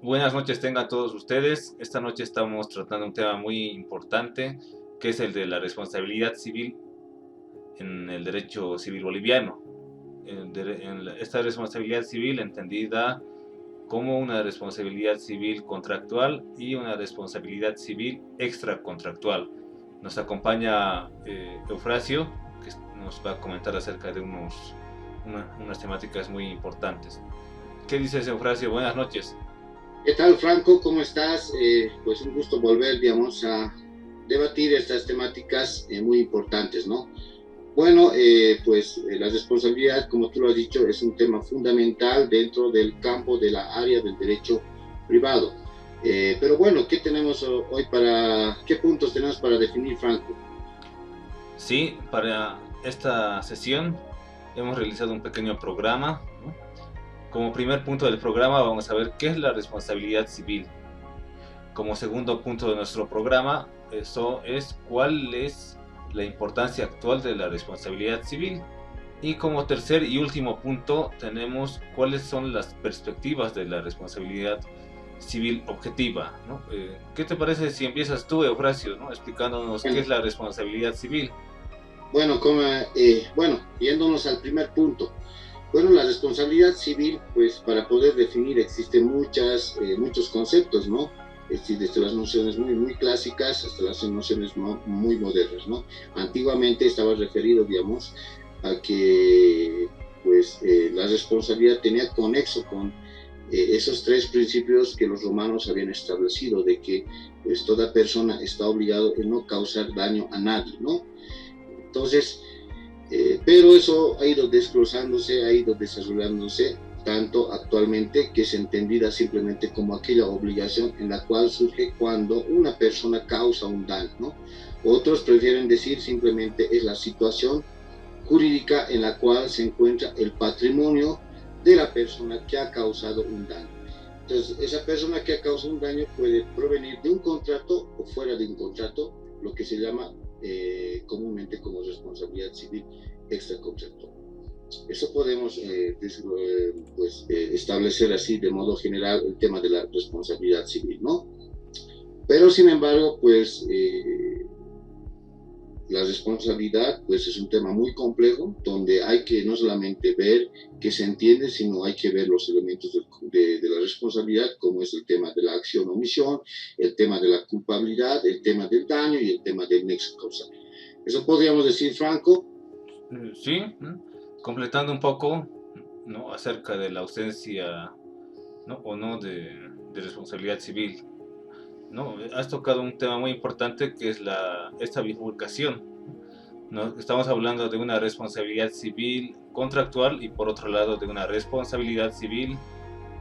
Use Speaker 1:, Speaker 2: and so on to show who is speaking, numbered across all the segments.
Speaker 1: Buenas noches tengan todos ustedes. Esta noche estamos tratando un tema muy importante, que es el de la responsabilidad civil en el derecho civil boliviano. Esta responsabilidad civil entendida como una responsabilidad civil contractual y una responsabilidad civil extracontractual. Nos acompaña Eufrasio, que nos va a comentar acerca de unas temáticas muy importantes. ¿Qué dices, Eufrasio? Buenas noches.
Speaker 2: ¿Qué tal, Franco? ¿Cómo estás? Pues un gusto volver, digamos, a debatir estas temáticas muy importantes, ¿no? Bueno, la responsabilidad, como tú lo has dicho, es un tema fundamental dentro del campo de la área del derecho privado. Pero bueno, ¿qué tenemos hoy qué puntos tenemos para definir, Franco?
Speaker 1: Sí, para esta sesión hemos realizado un pequeño programa, ¿no? Como primer punto del programa vamos a ver qué es la responsabilidad civil. Como segundo punto de nuestro programa, eso es cuál es la importancia actual de la responsabilidad civil. Y como tercer y último punto tenemos cuáles son las perspectivas de la responsabilidad civil objetiva, ¿no? ¿Qué te parece si empiezas tú, Eufrasio, ¿no? explicándonos qué es la responsabilidad civil?
Speaker 2: Bueno, yéndonos al primer punto. Bueno, la responsabilidad civil, pues para poder definir existen muchos conceptos, ¿no? Desde las nociones muy clásicas hasta las nociones muy modernas, ¿no? Antiguamente estaba referido, digamos, a que la responsabilidad tenía conexo con esos tres principios que los romanos habían establecido, de que pues toda persona está obligado a no causar daño a nadie, ¿no? Entonces, pero eso ha ido desglosándose, ha ido desarrollándose tanto actualmente que es entendida simplemente como aquella obligación en la cual surge cuando una persona causa un daño, ¿no? Otros prefieren decir simplemente es la situación jurídica en la cual se encuentra el patrimonio de la persona que ha causado un daño. Entonces, esa persona que ha causado un daño puede provenir de un contrato o fuera de un contrato, lo que se llama comúnmente como responsabilidad civil extracontractual. Eso podemos establecer así de modo general el tema de la responsabilidad civil, ¿no? Pero sin embargo, la responsabilidad pues es un tema muy complejo donde hay que no solamente ver qué se entiende, sino hay que ver los elementos de la responsabilidad, como es el tema de la acción o omisión, el tema de la culpabilidad, el tema del daño y el tema del nexo causal. Eso podríamos decir, Franco.
Speaker 1: Sí, completando un poco, ¿no? acerca de la ausencia, ¿no? o no de responsabilidad civil, ¿no? Has tocado un tema muy importante que es esta bifurcación, ¿no? Estamos hablando de una responsabilidad civil contractual y por otro lado de una responsabilidad civil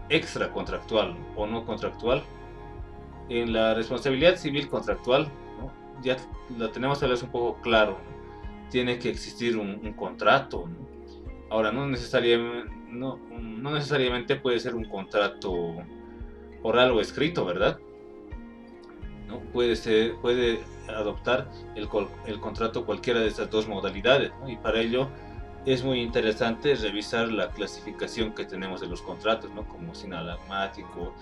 Speaker 1: extracontractual o no contractual. En la responsabilidad civil contractual, ¿no? ya la tenemos tal vez un poco claro, ¿no? Tiene que existir un contrato, ¿no? Ahora no necesariamente puede ser un contrato oral o escrito, ¿verdad? ¿No? Puede adoptar el contrato cualquiera de estas dos modalidades, ¿no? Y para ello es muy interesante revisar la clasificación que tenemos de los contratos, ¿no? Como sinalagmático,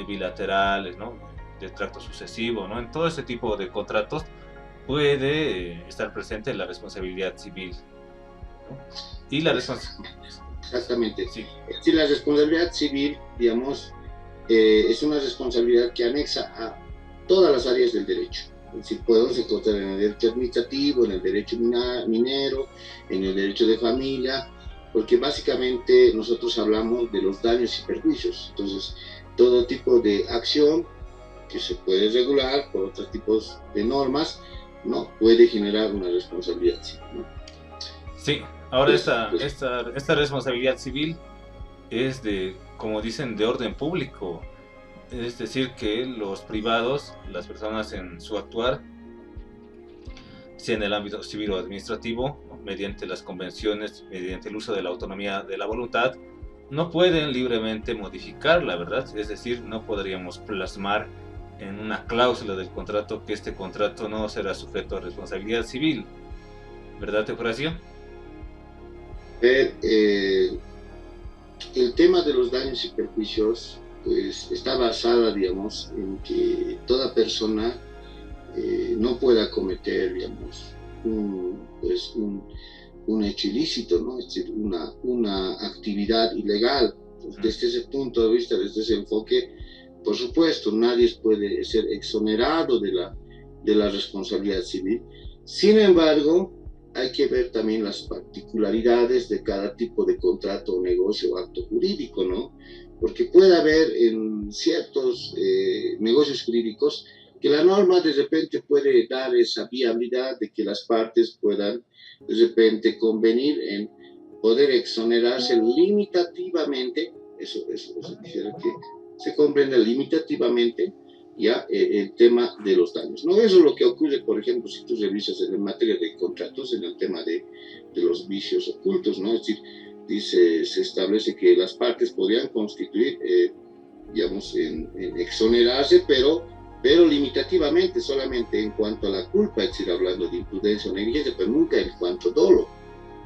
Speaker 1: bilaterales, ¿no? De tracto sucesivo, ¿no? En todo este tipo de contratos puede estar presente la responsabilidad civil, ¿no? Y la responsabilidad...
Speaker 2: Exactamente. Sí. Es decir, la responsabilidad civil, digamos, es una responsabilidad que anexa a todas las áreas del derecho. Es decir, podemos encontrar en el derecho administrativo, en el derecho minero, en el derecho de familia, porque básicamente nosotros hablamos de los daños y perjuicios. Entonces, todo tipo de acción que se puede regular por otros tipos de normas, ¿no? Puede generar una responsabilidad civil, ¿no?
Speaker 1: Sí, ahora esta responsabilidad civil es como dicen, de orden público. Es decir, que los privados, las personas en su actuar, sea en el ámbito civil o administrativo, ¿no? Mediante las convenciones, mediante el uso de la autonomía de la voluntad, no pueden libremente modificar la verdad, es decir, no podríamos plasmar en una cláusula del contrato que este contrato no será sujeto a responsabilidad civil, ¿verdad, Horacio?
Speaker 2: Ver, el tema de los daños y perjuicios pues está basada, digamos, en que toda persona no pueda cometer, digamos, un hecho ilícito, ¿no? Es decir, una actividad ilegal. Desde ese punto de vista, desde ese enfoque, por supuesto, nadie puede ser exonerado de la responsabilidad civil. Sin embargo, hay que ver también las particularidades de cada tipo de contrato o negocio o acto jurídico, ¿no? Porque puede haber en ciertos negocios jurídicos que la norma de repente puede dar esa viabilidad de que las partes puedan de repente convenir en poder exonerarse limitativamente, eso quisiera que se comprenda limitativamente ya el tema de los daños. No, eso es lo que ocurre, por ejemplo, si tú revisas en materia de contratos, en el tema de los vicios ocultos, ¿no? Es decir, se establece que las partes podrían constituir, digamos, en exonerarse, pero limitativamente, solamente en cuanto a la culpa, es decir, hablando de imprudencia o negligencia, pero nunca en cuanto a dolo,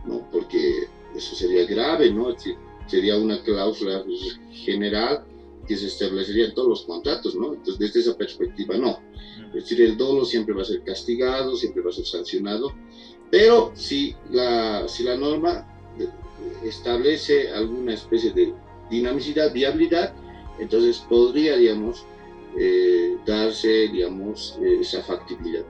Speaker 2: ¿no? Porque eso sería grave, ¿no? Es decir, sería una cláusula general que se establecería en todos los contratos, ¿no? Entonces, desde esa perspectiva, no. Es decir, el dolo siempre va a ser castigado, siempre va a ser sancionado, pero si la norma establece alguna especie de dinamicidad, viabilidad, entonces podría, digamos, darse, digamos, esa factibilidad.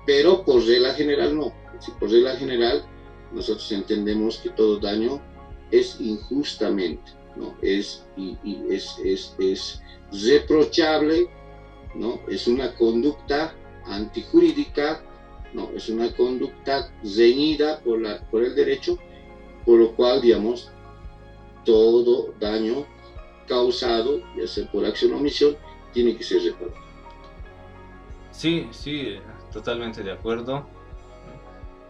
Speaker 2: Pero por regla general no. Es decir, por regla general nosotros entendemos que todo daño es injustamente, ¿no? Es reprochable, ¿no? Es una conducta antijurídica, ¿no? Es una conducta reñida por el derecho, por lo cual, digamos, todo daño causado, ya sea por acción o omisión, tiene que ser reparado.
Speaker 1: Sí, sí, totalmente de acuerdo.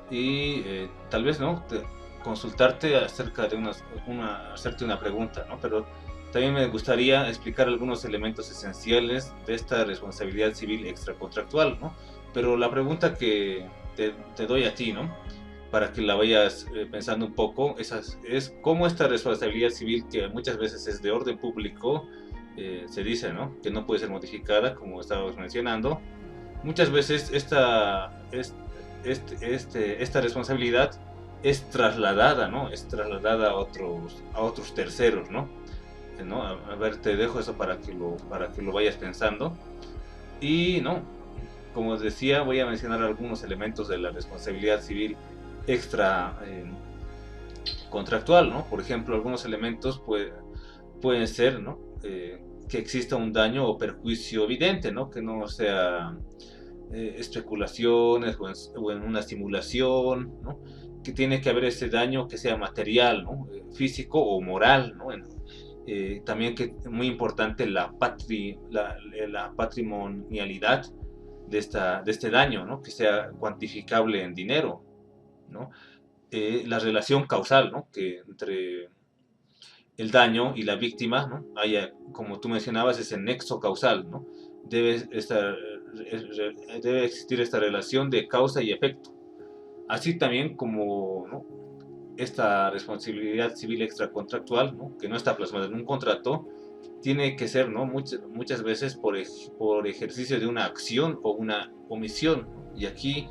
Speaker 1: Y tal vez no consultarte acerca de hacerte una pregunta, ¿no? Pero también me gustaría explicar algunos elementos esenciales de esta responsabilidad civil extracontractual, ¿no? Pero la pregunta que te doy a ti, ¿no? Para que la vayas pensando un poco, es cómo esta responsabilidad civil, que muchas veces es de orden público, se dice, ¿no? Que no puede ser modificada, como estábamos mencionando. Muchas veces esta responsabilidad es trasladada, ¿no? Es trasladada a otros terceros, ¿no? A ver, te dejo eso para que lo vayas pensando. Y, ¿no? Como decía, voy a mencionar algunos elementos de la responsabilidad civil extra contractual, ¿no? Por ejemplo, algunos elementos pueden ser, ¿no? Que exista un daño o perjuicio evidente, ¿no? Que no sea especulaciones o en una simulación, ¿no? Que tiene que haber ese daño que sea material, ¿no? Físico o moral, ¿no? También que es muy importante la patrimonialidad de este daño, ¿no? Que sea cuantificable en dinero, ¿no? La relación causal, ¿no? Que entre el daño y la víctima, ¿no? Haya, como tú mencionabas, ese nexo causal, ¿no? Debe existir esta relación de causa y efecto. Así también como, ¿no? Esta responsabilidad civil extracontractual, ¿no? Que no está plasmada en un contrato, tiene que ser, ¿no? Muchas veces por ejercicio de una acción o una omisión. Y aquí,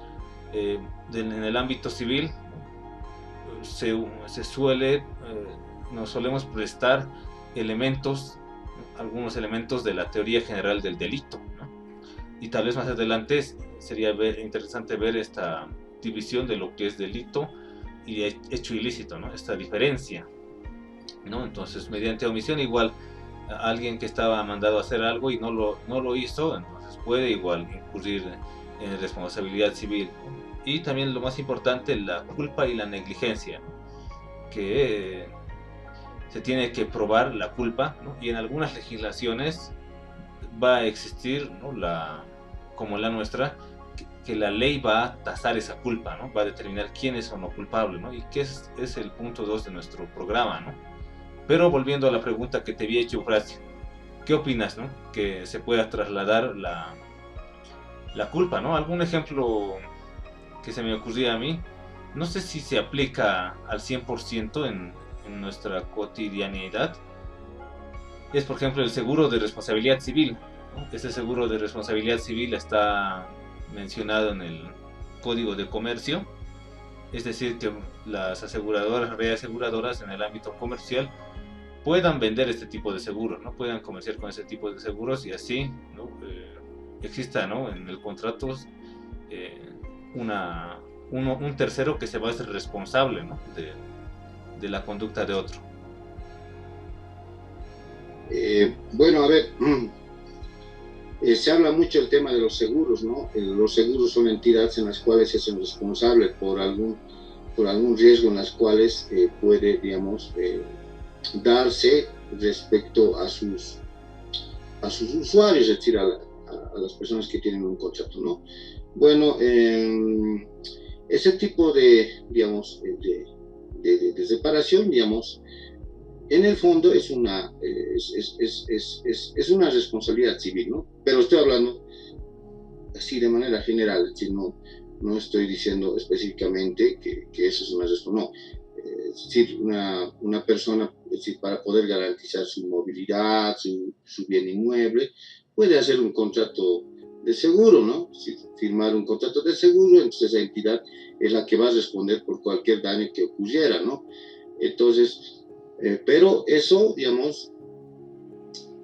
Speaker 1: en el ámbito civil, se suele, nos solemos prestar algunos elementos de la teoría general del delito, ¿no? Y tal vez más adelante sería interesante ver esta división de lo que es delito y hecho ilícito, ¿no? Esta diferencia, ¿no? Entonces, mediante omisión, igual alguien que estaba mandado a hacer algo y no lo hizo, entonces puede igual incurrir en responsabilidad civil. Y también lo más importante, la culpa y la negligencia, ¿no? Que se tiene que probar la culpa, ¿no? Y en algunas legislaciones va a existir, ¿no? Como la nuestra, que la ley va a tasar esa culpa, ¿no? Va a determinar quiénes son los culpables, ¿no? Y que es el punto 2 de nuestro programa, ¿no? Pero volviendo a la pregunta que te había hecho, Horacio, ¿qué opinas, ¿no? Que se pueda trasladar la culpa, ¿no? Algún ejemplo que se me ocurría a mí, no sé si se aplica al 100% en nuestra cotidianidad, es por ejemplo el seguro de responsabilidad civil, ¿no? Ese seguro de responsabilidad civil está mencionado en el Código de Comercio, es decir, que las aseguradoras, reaseguradoras en el ámbito comercial puedan vender este tipo de seguros, ¿no? Puedan comerciar con este tipo de seguros y así, ¿no? Exista, ¿no? En el contrato eh, un tercero que se va a ser responsable, ¿no? de la conducta de otro.
Speaker 2: Bueno, a ver, se habla mucho del tema de los seguros, ¿no? Los seguros son entidades en las cuales se hacen responsables por algún riesgo en las cuales puede, digamos, darse respecto a sus usuarios, es decir, a las personas que tienen un contrato, ¿no? Bueno, ese tipo de, digamos, de separación, digamos, en el fondo es una responsabilidad civil, ¿no? Pero estoy hablando así de manera general, es decir, no estoy diciendo específicamente que eso es una responsabilidad, no. Es decir, una persona, es decir, para poder garantizar su movilidad, su bien inmueble, puede hacer un contrato de seguro, ¿no? Es decir, firmar un contrato de seguro, entonces esa entidad es la que va a responder por cualquier daño que ocurriera, ¿no? Entonces, pero eso, digamos,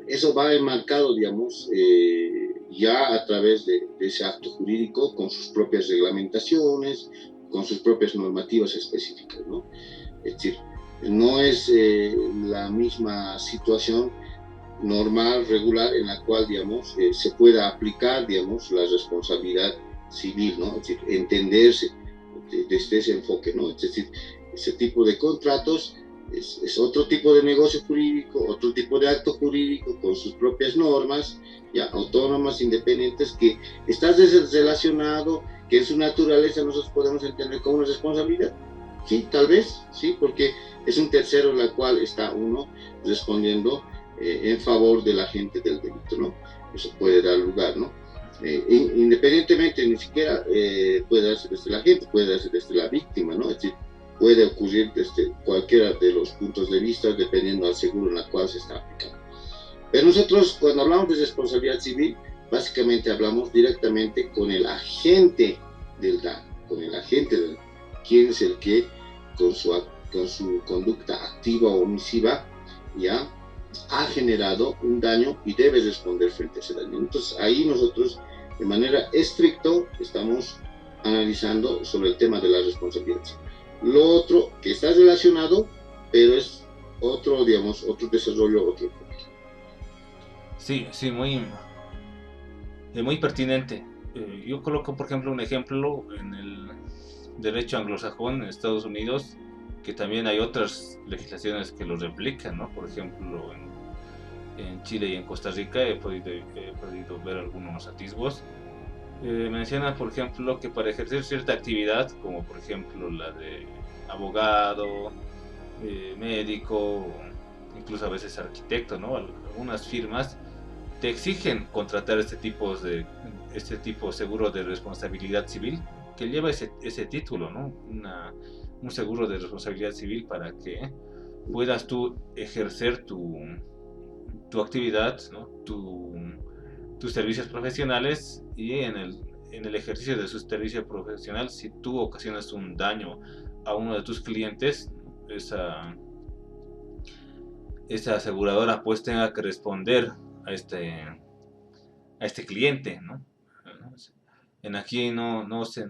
Speaker 2: eso va enmarcado, digamos, ya a través de ese acto jurídico con sus propias reglamentaciones, con sus propias normativas específicas, ¿no? Es decir, no es la misma situación normal, regular, en la cual, digamos, se pueda aplicar, digamos, la responsabilidad civil, ¿no? Es decir, entenderse desde ese enfoque, ¿no? Es decir, ese tipo de contratos es otro tipo de negocio jurídico, otro tipo de acto jurídico con sus propias normas, ya autónomas, independientes, que está relacionado, que en su naturaleza nosotros podemos entender como una responsabilidad. Sí, tal vez, sí, porque es un tercero en la cual está uno respondiendo en favor del agente del delito, ¿no? Eso puede dar lugar, ¿no? Independientemente, ni siquiera puede darse desde la agente, puede darse desde la víctima, ¿no? Es decir, puede ocurrir desde cualquiera de los puntos de vista, dependiendo del seguro en el cual se está aplicando. Pero nosotros, cuando hablamos de responsabilidad civil, básicamente hablamos directamente con el agente del daño, con el agente del daño, quien es el que con su conducta activa o omisiva ya ha generado un daño y debe responder frente a ese daño. Entonces ahí nosotros de manera estricta estamos analizando sobre el tema de la responsabilidad civil. Lo otro que está relacionado, pero es otro, digamos, otro desarrollo, otro enfoque.
Speaker 1: Sí, sí, muy pertinente. Yo coloco, por ejemplo, un ejemplo en el derecho anglosajón en Estados Unidos, que también hay otras legislaciones que lo replican, ¿no? Por ejemplo, en Chile y en Costa Rica he podido ver algunos atisbos. Menciona, por ejemplo, que para ejercer cierta actividad, como por ejemplo la de abogado, médico, incluso a veces arquitecto, ¿no? Algunas firmas te exigen contratar este tipo de seguro de responsabilidad civil que lleva ese título, ¿no? Un seguro de responsabilidad civil para que puedas tú ejercer tu actividad, ¿no? Tus servicios profesionales y en el ejercicio de su servicio profesional, si tú ocasionas un daño a uno de tus clientes, esa aseguradora pues tenga que responder a este cliente, ¿no? En aquí no se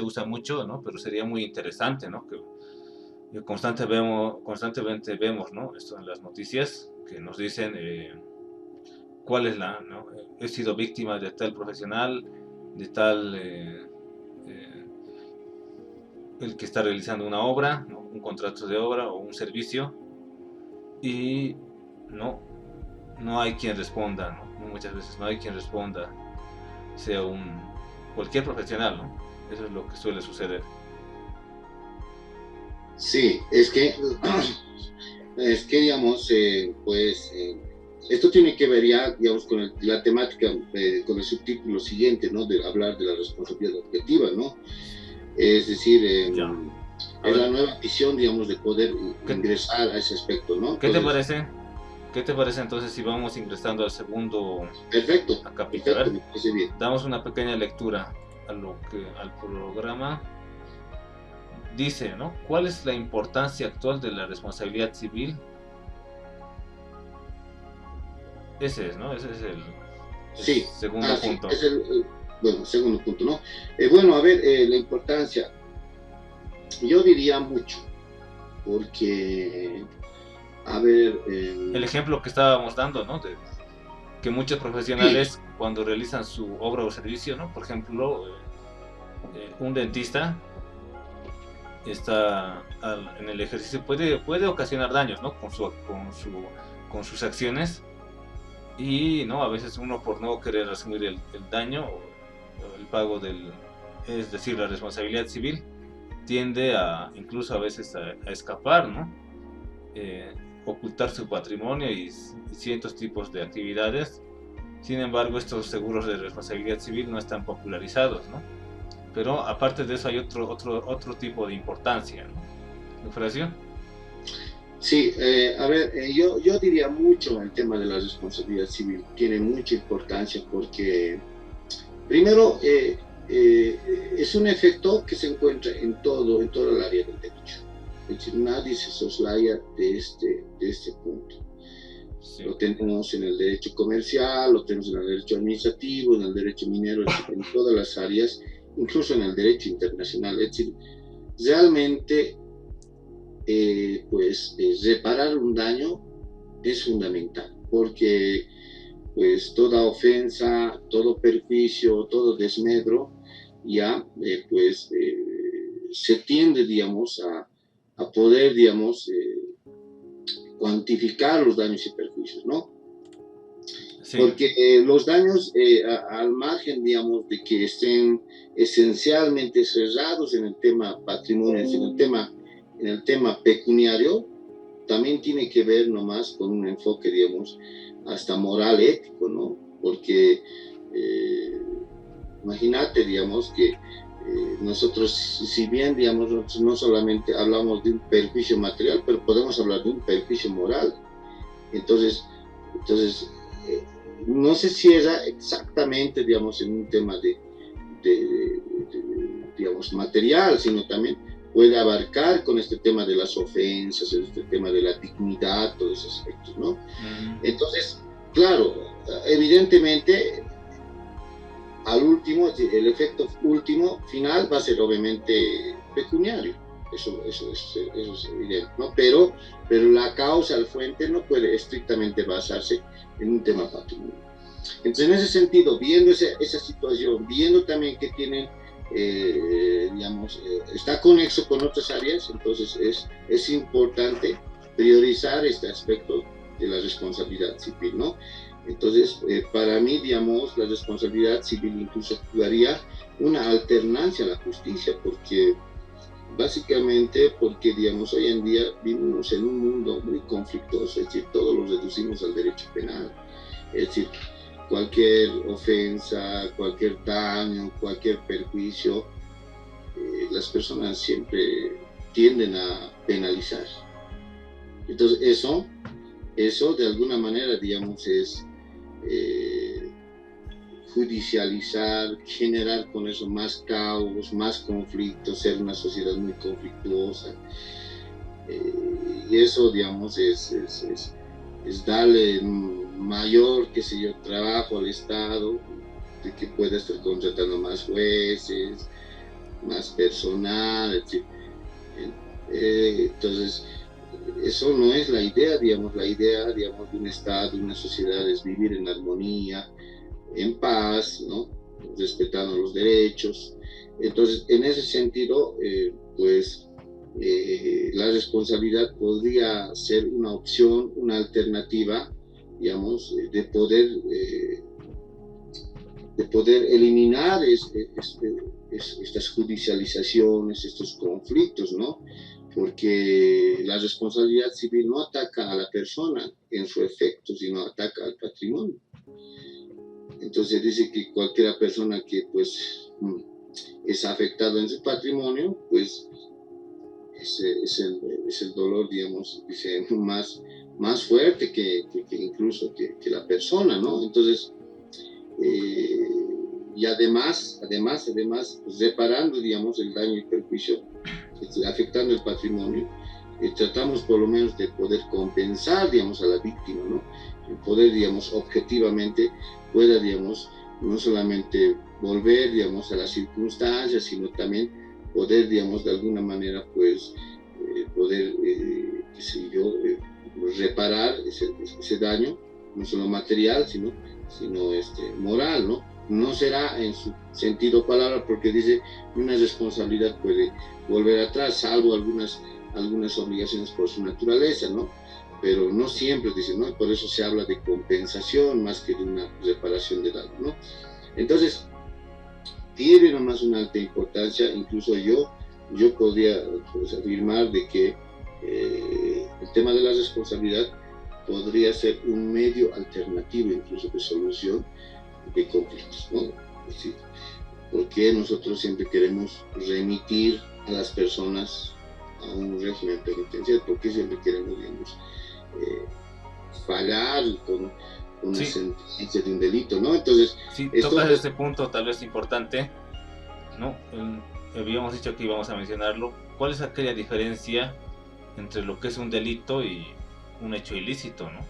Speaker 1: usa mucho, ¿no? Pero sería muy interesante, ¿no? Que constantemente vemos, ¿no? Esto en las noticias que nos dicen cuál es ¿no? He sido víctima de tal profesional, de tal el que está realizando una obra, ¿no? Un contrato de obra o un servicio y no hay quien responda, ¿no? muchas veces no hay quien responda, sea cualquier profesional, ¿no? Eso es lo que suele suceder.
Speaker 2: Sí, digamos, esto tiene que ver ya, digamos, con la temática, con el subtítulo siguiente, ¿no? De hablar de la responsabilidad objetiva, ¿no? Es decir, es la nueva visión, digamos, de poder ingresar a ese aspecto, ¿no?
Speaker 1: ¿Qué te parece? ¿Qué te parece entonces si vamos ingresando al segundo acápite?
Speaker 2: Perfecto, me parece bien.
Speaker 1: Damos una pequeña lectura al programa. Dice, ¿no? ¿Cuál es la importancia actual de la responsabilidad civil? Ese es, ¿no? Ese es el segundo punto.
Speaker 2: Sí, es bueno, segundo punto, ¿no? Bueno, a ver, la importancia, yo diría mucho, porque, a ver...
Speaker 1: el ejemplo que estábamos dando, ¿no? De que muchos profesionales cuando realizan su obra o servicio, ¿no? Por ejemplo, un dentista está en el ejercicio, puede ocasionar daños, ¿no? Con sus acciones, y no, a veces uno, por no querer asumir el daño o el pago es decir, la responsabilidad civil, tiende incluso a veces a escapar, ¿no? Ocultar su patrimonio y ciertos tipos de actividades. Sin embargo, estos seguros de responsabilidad civil no están popularizados, ¿no? Pero aparte de eso hay otro tipo de importancia, ¿no? ¿Eufrasio?
Speaker 2: Sí, a ver, yo diría mucho el tema de la responsabilidad civil. Tiene mucha importancia porque, primero, es un efecto que se encuentra en todo el área del derecho. Es decir, nadie se soslaya de este punto. Sí. Lo tenemos en el derecho comercial, lo tenemos en el derecho administrativo, en el derecho minero, en todas las áreas, incluso en el derecho internacional. Es decir, realmente, reparar un daño es fundamental, porque pues toda ofensa, todo perjuicio, todo desmedro, ya se tiende, digamos, a poder, digamos, cuantificar los daños y perjuicios, ¿no? Sí. Porque los daños, al margen, digamos, de que estén esencialmente cerrados en el tema patrimonio, en el tema pecuniario, también tiene que ver nomás con un enfoque, digamos, hasta moral, ético, ¿no? Porque imagínate, digamos, que nosotros, si bien, digamos, nosotros no solamente hablamos de un perjuicio material, pero podemos hablar de un perjuicio moral. Entonces no se cierra exactamente, digamos, en un tema digamos, material, sino también puede abarcar con este tema de las ofensas, este tema de la dignidad, todos esos aspectos, ¿no? Entonces, claro, evidentemente, al último, el efecto último, final, va a ser obviamente pecuniario. Eso es evidente, ¿no? Pero la causa, el fuente, no puede estrictamente basarse en un tema patrimonial. Entonces, en ese sentido, viendo esa situación, viendo también que tienen, digamos, está conexo con otras áreas, entonces es importante priorizar este aspecto de la responsabilidad civil, ¿no? Entonces, para mí, digamos, la responsabilidad civil incluso jugaría una alternancia a la justicia, porque básicamente porque, digamos, hoy en día vivimos en un mundo muy conflictuoso, es decir, todos lo reducimos al derecho penal, es decir, cualquier ofensa, cualquier daño, cualquier perjuicio, las personas siempre tienden a penalizar. Entonces eso de alguna manera, digamos, es judicializar, generar con eso más caos, más conflictos, ser una sociedad muy conflictuosa. Y eso, digamos, es darle mayor, qué sé yo, trabajo al Estado, de que pueda estar contratando más jueces, más personal, etc. Entonces, eso no es la idea, digamos, de un Estado, de una sociedad es vivir en armonía, en paz, ¿no? Respetando los derechos. Entonces, en ese sentido, la responsabilidad podría ser una opción, una alternativa, digamos, de poder de poder eliminar estas judicializaciones, estos conflictos, ¿no? Porque la responsabilidad civil no ataca a la persona en su efecto, sino ataca al patrimonio. Entonces dice que cualquier persona que pues es afectada en su patrimonio, pues es el dolor, digamos, dice, más fuerte que incluso que la persona, ¿no? Entonces, y además, pues, reparando, digamos, el daño y perjuicio, afectando el patrimonio, tratamos por lo menos de poder compensar, digamos, a la víctima, ¿no? El poder, digamos, objetivamente pueda, digamos, no solamente volver, digamos, a las circunstancias, sino también poder, digamos, de alguna manera, pues, poder, qué sé yo, reparar ese daño, no solo material, sino moral, ¿no? No será en su sentido palabra, porque dice, una responsabilidad puede volver atrás, salvo algunas obligaciones por su naturaleza, ¿no? Pero no siempre, dice, ¿no? Por eso se habla de compensación más que de una reparación de daño, ¿no? Entonces, tiene nomás una alta importancia, incluso yo podría pues, afirmar de que el tema de la responsabilidad podría ser un medio alternativo incluso de solución de conflictos, ¿no? Es decir, porque nosotros siempre queremos remitir a las personas a un régimen penitenciario, porque siempre queremos, digamos, fallar con una sentencia de un delito, ¿no? Entonces,
Speaker 1: si tocas este punto tal vez importante, ¿no? Habíamos dicho que íbamos a mencionarlo. ¿Cuál es aquella diferencia entre lo que es un delito y un hecho ilícito, ¿no?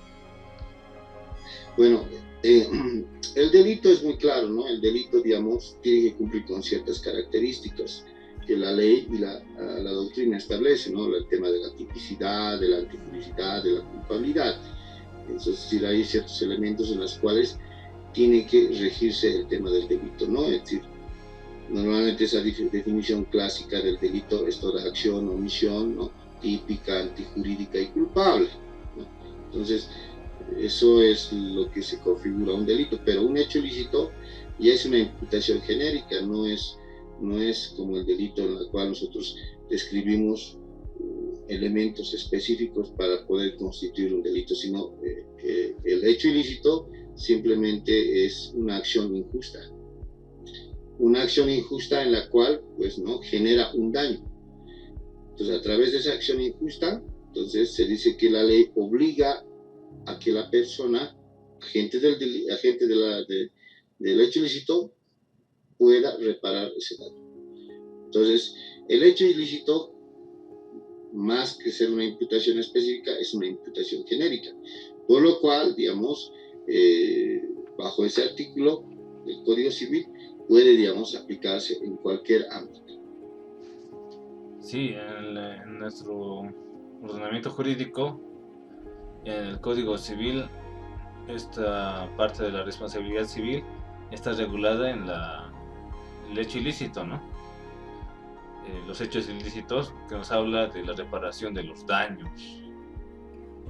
Speaker 2: Bueno, el delito es muy claro, ¿no? El delito, digamos, tiene que cumplir con ciertas características que la ley y la doctrina establecen, ¿no? El tema de la tipicidad, de la antipublicidad, de la culpabilidad. Es decir, hay ciertos elementos en los cuales tiene que regirse el tema del delito, ¿no? Es decir, normalmente esa definición clásica del delito es toda acción o omisión, ¿no? Típica, antijurídica y culpable, ¿no? Entonces, eso es lo que se configura un delito, pero un hecho ilícito ya es una imputación genérica, no es como el delito en el cual nosotros describimos elementos específicos para poder constituir un delito, sino el hecho ilícito simplemente es una acción injusta en la cual pues no genera un daño. Entonces, a través de esa acción injusta, entonces se dice que la ley obliga a que la persona, agente del hecho ilícito, pueda reparar ese daño. Entonces, el hecho ilícito, más que ser una imputación específica, es una imputación genérica. Por lo cual, digamos, bajo ese artículo del Código Civil, puede, digamos, aplicarse en cualquier ámbito.
Speaker 1: Sí, en nuestro ordenamiento jurídico, en el Código Civil, esta parte de la responsabilidad civil está regulada en el hecho ilícito, ¿no? Los hechos ilícitos, que nos habla de la reparación de los daños,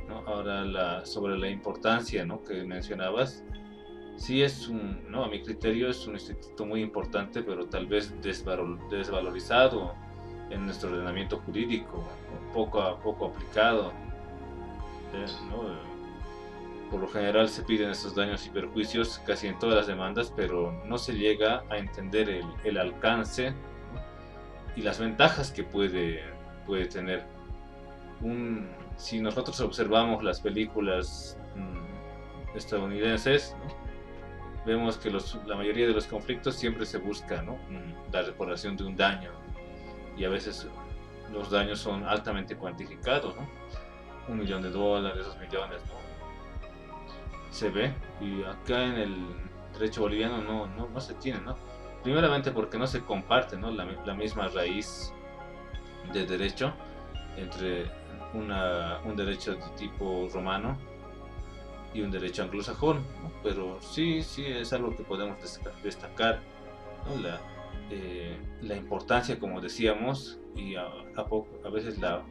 Speaker 1: ¿no? Ahora sobre la importancia, ¿no?, que mencionabas, sí es no, a mi criterio es un instituto muy importante, pero tal vez desvalorizado en nuestro ordenamiento jurídico, ¿no? Poco a poco aplicado, ¿no? Por lo general se piden estos daños y perjuicios casi en todas las demandas, pero no se llega a entender el alcance, ¿no?, y las ventajas que puede tener. Si nosotros observamos las películas estadounidenses, ¿no?, vemos que la mayoría de los conflictos siempre se busca, ¿no?, la reparación de un daño, y a veces los daños son altamente cuantificados, ¿no? $1 millón, $2 millones, ¿no? Se ve, y acá en el derecho boliviano no se tiene, ¿no? Primeramente porque no se comparte, ¿no?, la misma raíz de derecho entre un derecho de tipo romano y un derecho anglosajón, ¿no? Pero sí es algo que podemos destacar, ¿no? La importancia, como decíamos, y a veces la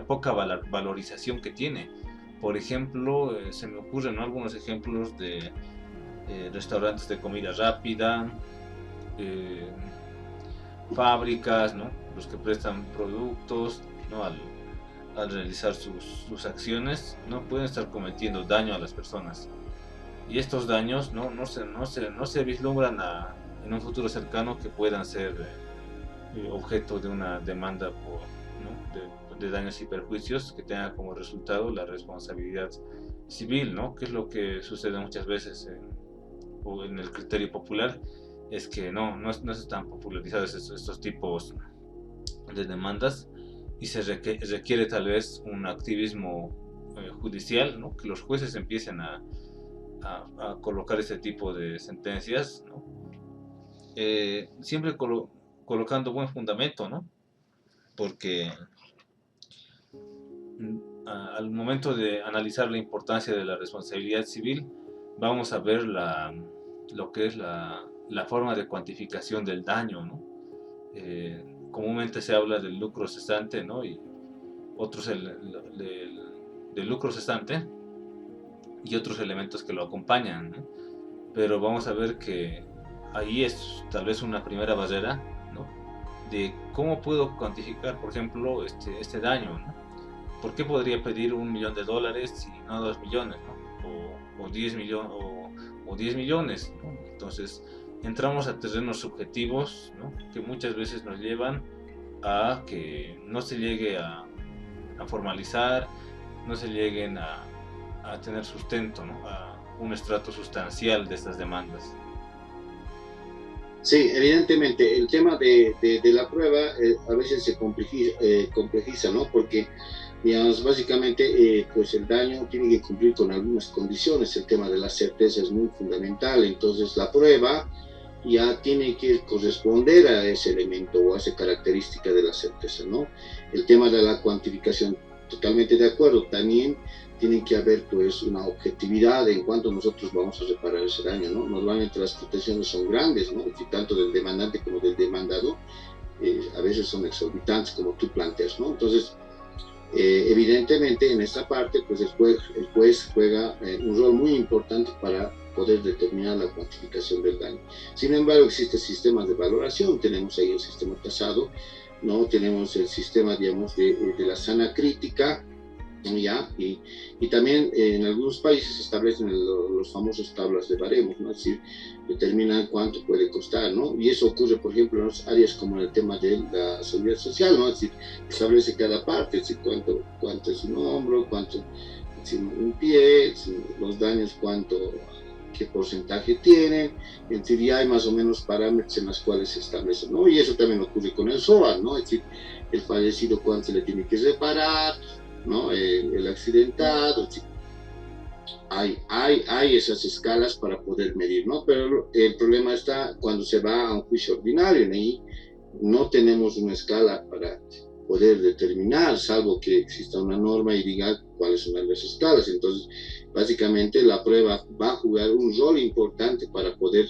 Speaker 1: poca valorización que tiene. Por ejemplo, se me ocurren, ¿no?, algunos ejemplos de restaurantes de comida rápida, eh, fábricas, ¿no? Los que prestan productos, ¿no? Al realizar sus acciones, no pueden estar cometiendo daño a las personas. Y estos daños no se vislumbran en un futuro cercano que puedan ser objeto de una demanda por, ¿no? de daños y perjuicios que tenga como resultado la responsabilidad civil, ¿no? Que es lo que sucede muchas veces en el criterio popular, es que no están popularizados estos tipos de demandas y se requiere tal vez un activismo judicial, ¿no? Que los jueces empiecen a colocar este tipo de sentencias, ¿no? Siempre colocando buen fundamento, ¿no? Porque al momento de analizar la importancia de la responsabilidad civil, vamos a ver lo que es la forma de cuantificación del daño, ¿no? Comúnmente se habla del lucro cesante, ¿no? Y otros del lucro cesante y otros elementos que lo acompañan, ¿no? Pero vamos a ver que ahí es tal vez una primera barrera, ¿no? De cómo puedo cuantificar, por ejemplo, este daño, ¿no? ¿Por qué podría pedir $1 millón y no 2 millones, ¿no? O 10 millones, o 10 millones, ¿no? Entonces entramos a terrenos subjetivos, ¿no? Que muchas veces nos llevan a que no se llegue a formalizar, no se lleguen a tener sustento, ¿no? A un estrato sustancial de estas demandas.
Speaker 2: Sí, evidentemente, el tema de la prueba a veces se complejiza, ¿no? Porque, digamos, básicamente, pues el daño tiene que cumplir con algunas condiciones. El tema de la certeza es muy fundamental. Entonces, la prueba ya tiene que corresponder a ese elemento o a esa característica de la certeza, ¿no? El tema de la cuantificación, totalmente de acuerdo. También tiene que haber pues una objetividad en cuanto nosotros vamos a reparar ese daño, ¿no? Normalmente las protecciones son grandes, ¿no? Y tanto del demandante como del demandado a veces son exorbitantes como tú planteas, ¿no? Entonces, evidentemente en esta parte pues el juez juega un rol muy importante para poder determinar la cuantificación del daño. Sin embargo, existen sistemas de valoración, tenemos ahí el sistema tasado, ¿no? Tenemos el sistema, digamos, de la sana crítica, ¿ya? Y también en algunos países se establecen los famosos tablas de baremos, ¿no? Es decir, determinan cuánto puede costar, ¿no? Y eso ocurre, por ejemplo, en las áreas como en el tema de la seguridad social, ¿no? Es decir, establece cada parte, es decir, cuánto es un hombro, cuánto es un pie, los daños, qué porcentaje tienen, es decir, ya hay más o menos parámetros en los cuales se establecen, ¿no? Y eso también ocurre con el SOA, ¿no? Es decir, el fallecido cuánto se le tiene que reparar, ¿no? El accidentado, hay esas escalas para poder medir, ¿no? Pero el problema está cuando se va a un juicio ordinario, y ahí no tenemos una escala para poder determinar, salvo que exista una norma y diga cuáles son las escalas. Entonces, básicamente la prueba va a jugar un rol importante para poder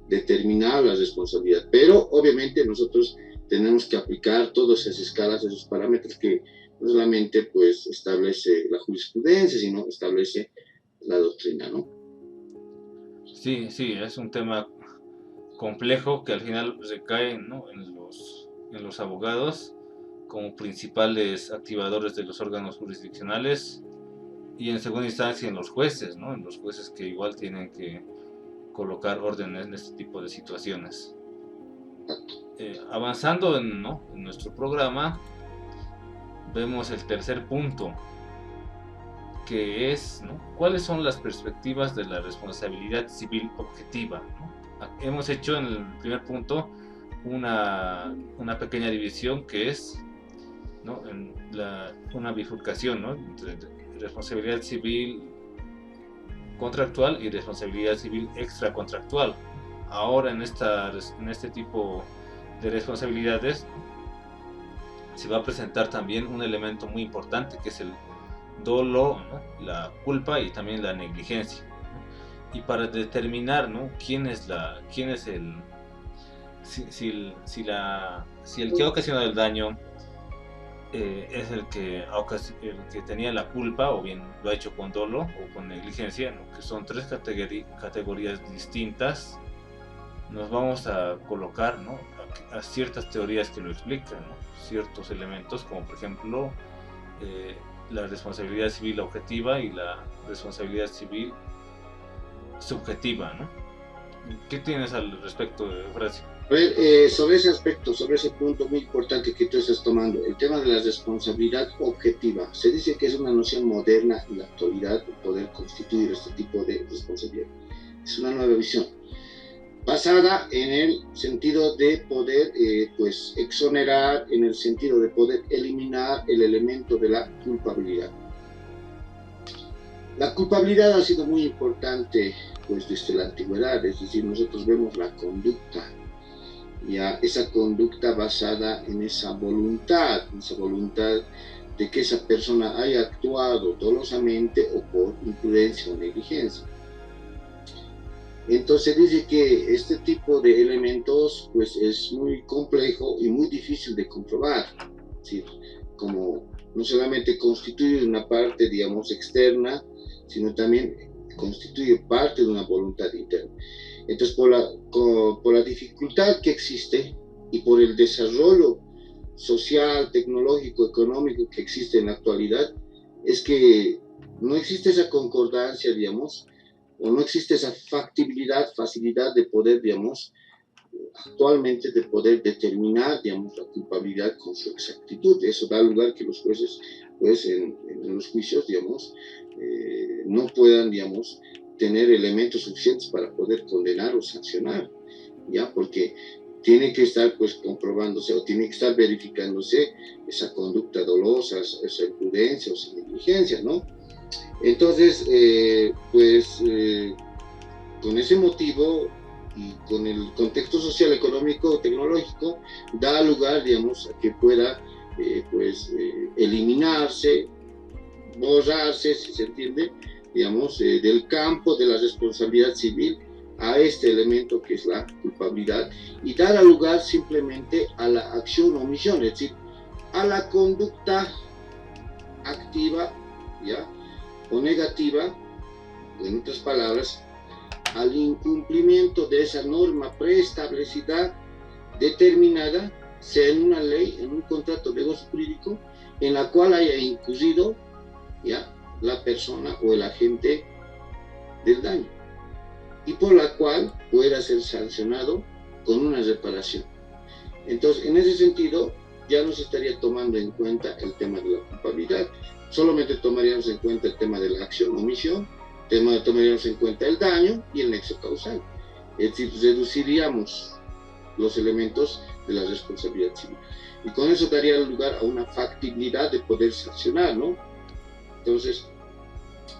Speaker 2: determinar la responsabilidad, pero obviamente nosotros tenemos que aplicar todas esas escalas, esos parámetros que no solamente pues establece la jurisprudencia, sino establece la doctrina, ¿no?
Speaker 1: Sí, sí, es un tema complejo que al final recae, ¿no? en los abogados como principales activadores de los órganos jurisdiccionales y en segunda instancia en los jueces, ¿no? En los jueces que igual tienen que colocar orden en este tipo de situaciones. Avanzando ¿no? en nuestro programa, vemos el tercer punto, que es, ¿no? ¿Cuáles son las perspectivas de la responsabilidad civil objetiva, ¿no? Hemos hecho en el primer punto una pequeña división que es, ¿no? Una bifurcación, ¿no? Entre responsabilidad civil contractual y responsabilidad civil extracontractual. Ahora en este tipo de responsabilidades se va a presentar también un elemento muy importante que es el dolo, ¿no? La culpa y también la negligencia, ¿no? Y para determinar, ¿no? quién es el si el que ha ocasionado el daño es el que tenía la culpa, o bien lo ha hecho con dolo o con negligencia, ¿no? Que son tres categorías distintas. Nos vamos a colocar, ¿no? A ciertas teorías que lo explican, ¿no? Ciertos elementos, como por ejemplo la responsabilidad civil objetiva y la responsabilidad civil subjetiva, ¿no? ¿Qué tienes al respecto, Horacio?
Speaker 2: A ver, sobre ese aspecto, sobre ese punto muy importante que tú estás tomando, el tema de la responsabilidad objetiva, se dice que es una noción moderna en la actualidad de poder constituir este tipo de responsabilidad. Es una nueva visión, basada en el sentido de poder pues exonerar, en el sentido de poder eliminar el elemento de la culpabilidad. La culpabilidad ha sido muy importante pues desde la antigüedad, es decir, nosotros vemos la conducta, ya esa conducta basada en esa voluntad de que esa persona haya actuado dolosamente o por imprudencia o negligencia. Entonces dice que este tipo de elementos pues es muy complejo y muy difícil de comprobar, ¿sí? Como no solamente constituye una parte, digamos, externa, sino también constituye parte de una voluntad interna. Entonces, por la dificultad que existe y por el desarrollo social, tecnológico, económico que existe en la actualidad, es que no existe esa concordancia, digamos, o no existe esa factibilidad, facilidad de poder, digamos, actualmente de poder determinar, digamos, la culpabilidad con su exactitud. Eso da lugar que los jueces, pues, en los juicios, digamos, no puedan, digamos, tener elementos suficientes para poder condenar o sancionar, ¿ya? Porque tiene que estar, pues, comprobándose o tiene que estar verificándose esa conducta dolosa, esa imprudencia o esa negligencia, ¿no? Entonces, con ese motivo y con el contexto social, económico, tecnológico, da lugar, digamos, a que pueda, eliminarse, borrarse, si se entiende, digamos, del campo de la responsabilidad civil a este elemento que es la culpabilidad y dar lugar simplemente a la acción o omisión, es decir, a la conducta activa, ¿ya? O negativa, en otras palabras, al incumplimiento de esa norma preestablecida, determinada, sea en una ley, en un contrato de gozo jurídico, en la cual haya incurrido, ¿ya?, la persona o el agente del daño, y por la cual pueda ser sancionado con una reparación. Entonces, en ese sentido, ya no se estaría tomando en cuenta el tema de la culpabilidad, solamente tomaríamos en cuenta el tema de la acción o omisión, tomaríamos en cuenta el daño y el nexo causal. Es decir, reduciríamos los elementos de la responsabilidad civil. Y con eso daría lugar a una factibilidad de poder sancionar, ¿no? Entonces,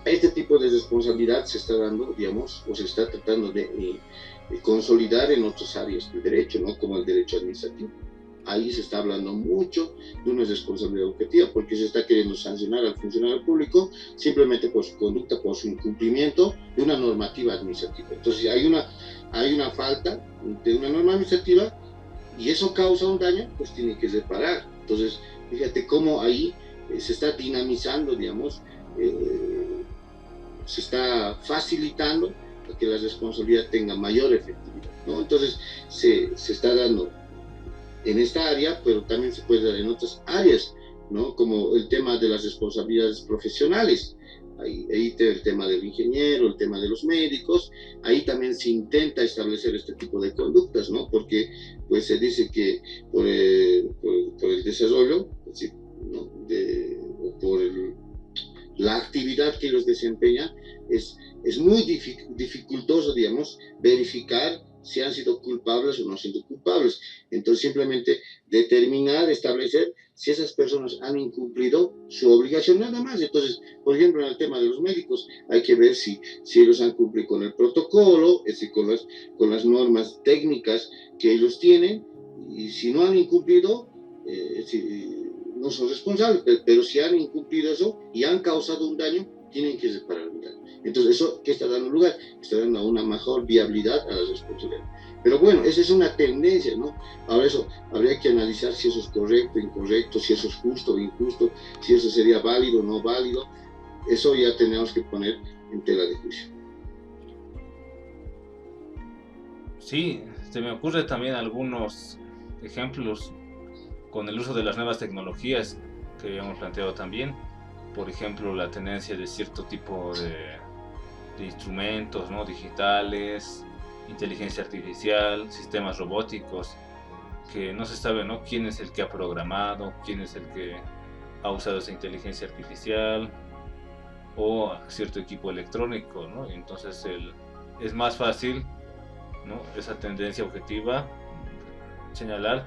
Speaker 2: este tipo de responsabilidad se está dando, digamos, o se está tratando de consolidar en otras áreas del derecho, ¿no? Como el derecho administrativo. Ahí se está hablando mucho de una responsabilidad objetiva, porque se está queriendo sancionar al funcionario público simplemente por su conducta, por su incumplimiento de una normativa administrativa. Entonces, hay una falta de una norma administrativa y eso causa un daño, pues tiene que reparar. Entonces, fíjate cómo ahí se está dinamizando, digamos, se está facilitando para que la responsabilidad tenga mayor efectividad, ¿no? Entonces, se está dando en esta área, pero también se puede dar en otras áreas, ¿no? Como el tema de las responsabilidades profesionales. Ahí el tema del ingeniero, el tema de los médicos, ahí también se intenta establecer este tipo de conductas, ¿no? Porque pues se dice que por el desarrollo, es decir, ¿no?, la actividad que ellos desempeñan, es muy dificultoso, digamos, verificar si han sido culpables o no han sido culpables. Entonces, simplemente determinar, establecer si esas personas han incumplido su obligación, nada más. Entonces, por ejemplo, en el tema de los médicos, hay que ver si ellos han cumplido con el protocolo, es decir, con las normas técnicas que ellos tienen, y si no han incumplido, no son responsables, pero si han incumplido eso y han causado un daño, tienen que reparar el daño. Entonces, ¿eso qué está dando lugar? Está dando una mejor viabilidad a la responsabilidad. Pero bueno, esa es una tendencia, ¿no? Ahora eso, habría que analizar si eso es correcto, incorrecto, si eso es justo o injusto, si eso sería válido o no válido. Eso ya tenemos que poner en tela de juicio.
Speaker 1: Sí, se me ocurre también algunos ejemplos con el uso de las nuevas tecnologías que habíamos planteado también. Por ejemplo, la tendencia de cierto tipo de instrumentos, ¿no? Digitales, inteligencia artificial, sistemas robóticos, que no se sabe, ¿no? quién es el que ha programado, quién es el que ha usado esa inteligencia artificial o cierto equipo electrónico, ¿no? Entonces es más fácil, ¿no? esa tendencia objetiva señalar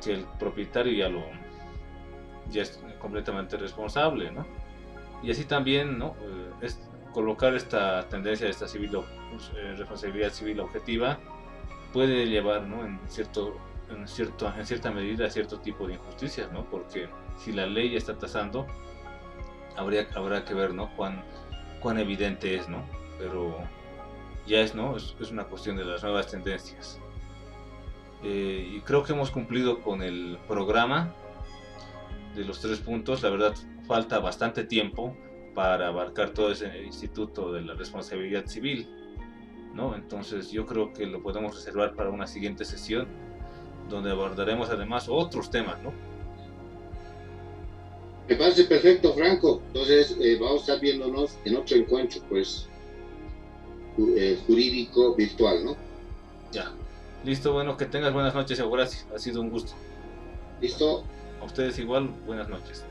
Speaker 1: que el propietario ya es completamente responsable, ¿no? Y así también, ¿no? Es colocar esta tendencia de esta responsabilidad civil objetiva puede llevar, ¿no? En cierta medida a cierto tipo de injusticias, ¿no? Porque si la ley está tasando, habrá que ver, ¿no? Cuán evidente es, ¿no? Pero ya es, ¿no? Es una cuestión de las nuevas tendencias. Y creo que hemos cumplido con el programa de los 3 puntos. La verdad, falta bastante tiempo para abarcar todo ese instituto de la responsabilidad civil, ¿no? Entonces yo creo que lo podemos reservar para una siguiente sesión donde abordaremos además otros temas, ¿no?
Speaker 2: Me parece perfecto, Franco. Entonces, vamos a estar viéndonos en otro encuentro, pues, jurídico virtual, ¿no?
Speaker 1: Ya. Listo, bueno, que tengas buenas noches, Horacio. Ha sido un gusto.
Speaker 2: ¿Listo?
Speaker 1: A ustedes igual, buenas noches.